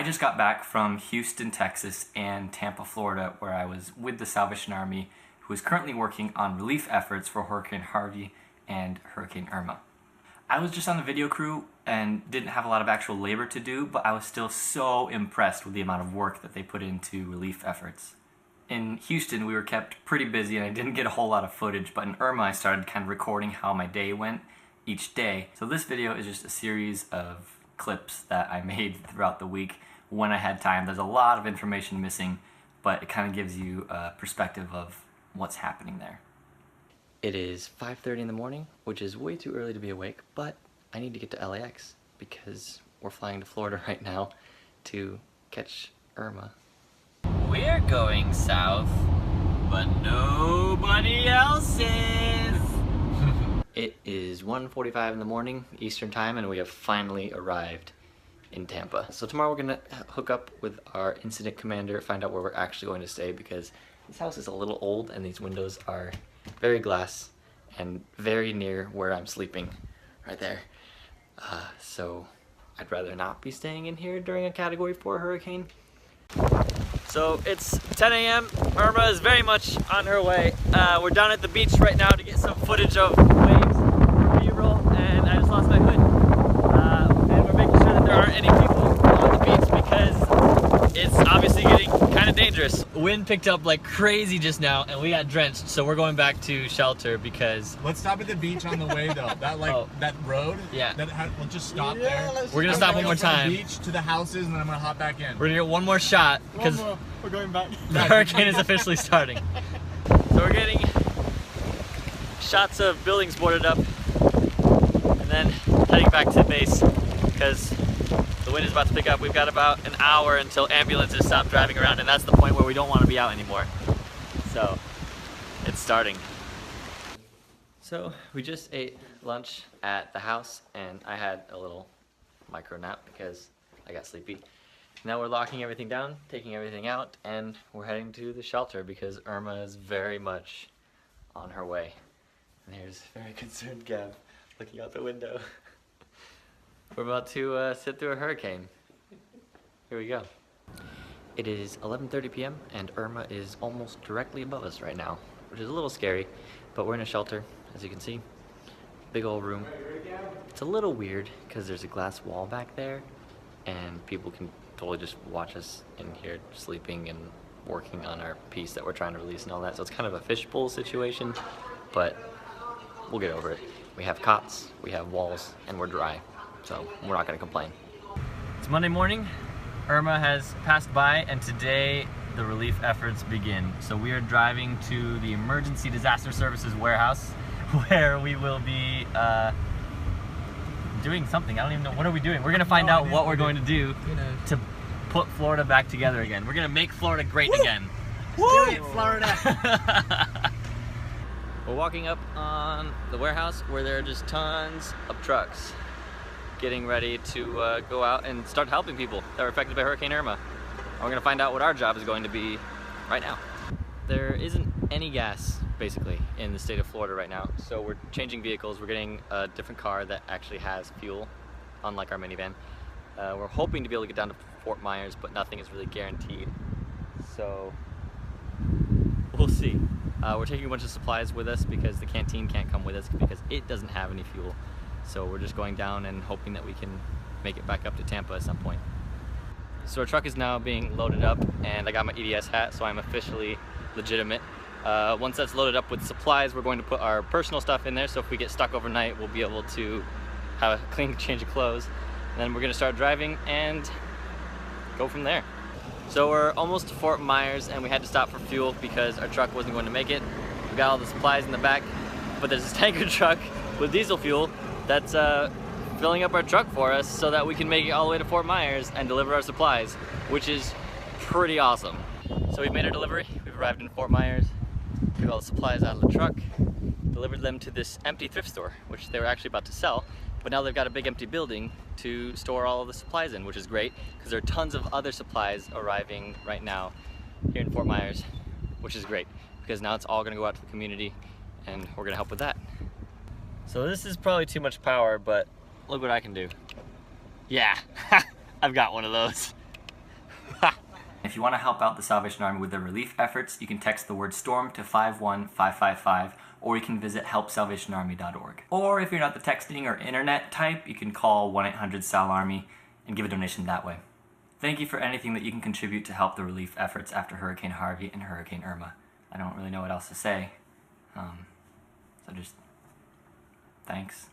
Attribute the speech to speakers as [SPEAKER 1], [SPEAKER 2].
[SPEAKER 1] I just got back from Houston, Texas and Tampa, Florida, where I was with the Salvation Army, who is currently working on relief efforts for Hurricane Harvey and Hurricane Irma. I was just on the video crew and didn't have a lot of actual labor to do, but I was still so impressed with the amount of work that they put into relief efforts. In Houston, we were kept pretty busy and I didn't get a whole lot of footage, but in Irma, I started kind of recording how my day went each day. So this video is just a series of clips that I made throughout the week when I had time. There's a lot of information missing, but it kind of gives you a perspective of what's happening there. It is 5:30 in the morning, which is way too early to be awake, but I need to get to LAX because we're flying to Florida right now to catch Irma. We're going south, but nobody else is. It is 1:45 in the morning Eastern time and we have finally arrived in Tampa. So tomorrow we're gonna hook up with our incident commander, find out where we're actually going to stay, because this house is a little old and these windows are very glass and very near where I'm sleeping, right there. So I'd rather not be staying in here during a Category 4 hurricane. So it's 10 a.m. Irma is very much on her way. We're down at the beach right now to get some footage of waves for B-roll, and I just lost my hood. And we're making sure that there aren't any people on the beach because it's obviously getting kind of dangerous. Wind picked up like crazy just now and we got drenched, so we're going back to shelter because...
[SPEAKER 2] Let's stop at the beach on the way though. That road?
[SPEAKER 1] Yeah.
[SPEAKER 2] We'll just stop there.
[SPEAKER 1] We're gonna stop one more time.
[SPEAKER 2] From the beach to the houses and then I'm gonna hop back in.
[SPEAKER 1] We're gonna get one more shot because
[SPEAKER 2] we're going back.
[SPEAKER 1] The hurricane is officially starting. So we're getting shots of buildings boarded up and then heading back to base because the wind is about to pick up. We've got about an hour until ambulances stop driving around, and that's the point where we don't want to be out anymore. So it's starting. So we just ate lunch at the house and I had a little micro nap because I got sleepy. Now we're locking everything down, taking everything out, and we're heading to the shelter because Irma is very much on her way. And here's very concerned Gab looking out the window. We're about to sit through a hurricane. Here we go. It is 11:30 p.m. and Irma is almost directly above us right now, which is a little scary, but we're in a shelter, as you can see. Big old room. It's a little weird because there's a glass wall back there and people can totally just watch us in here sleeping and working on our piece that we're trying to release and all that. So it's kind of a fishbowl situation, but we'll get over it. We have cots, we have walls, and we're dry. So we're not gonna complain. It's Monday morning. Irma has passed by and today the relief efforts begin. So we are driving to the Emergency Disaster Services warehouse where we will be doing something. I don't even know. What are we doing? We're gonna find out what we're going to do to put Florida back together again. We're gonna make Florida great again.
[SPEAKER 2] Let's do it, Florida!
[SPEAKER 1] We're walking up on the warehouse where there are just tons of trucks getting ready to go out and start helping people that were affected by Hurricane Irma. And we're gonna find out what our job is going to be right now. There isn't any gas, basically, in the state of Florida right now. So we're changing vehicles. We're getting a different car that actually has fuel, unlike our minivan. We're hoping to be able to get down to Fort Myers, but nothing is really guaranteed. So we'll see. We're taking a bunch of supplies with us because the canteen can't come with us because it doesn't have any fuel. So we're just going down and hoping that we can make it back up to Tampa at some point. So our truck is now being loaded up and I got my EDS hat, so I'm officially legitimate. Once that's loaded up with supplies, we're going to put our personal stuff in there, so if we get stuck overnight, we'll be able to have a clean change of clothes. And then we're gonna start driving and go from there. So we're almost to Fort Myers and we had to stop for fuel because our truck wasn't going to make it. We got all the supplies in the back, but there's this tanker truck with diesel fuel that's filling up our truck for us so that we can make it all the way to Fort Myers and deliver our supplies, which is pretty awesome. So we've made our delivery, we've arrived in Fort Myers, took all the supplies out of the truck, delivered them to this empty thrift store, which they were actually about to sell, but now they've got a big empty building to store all of the supplies in, which is great, because there are tons of other supplies arriving right now here in Fort Myers, which is great, because now it's all gonna go out to the community, and we're gonna help with that. So this is probably too much power, but look what I can do. Yeah, I've got one of those. If you want to help out the Salvation Army with their relief efforts, you can text the word STORM to 51555, or you can visit helpsalvationarmy.org. Or if you're not the texting or internet type, you can call 1-800-SAL-ARMY and give a donation that way. Thank you for anything that you can contribute to help the relief efforts after Hurricane Harvey and Hurricane Irma. I don't really know what else to say, so just thanks.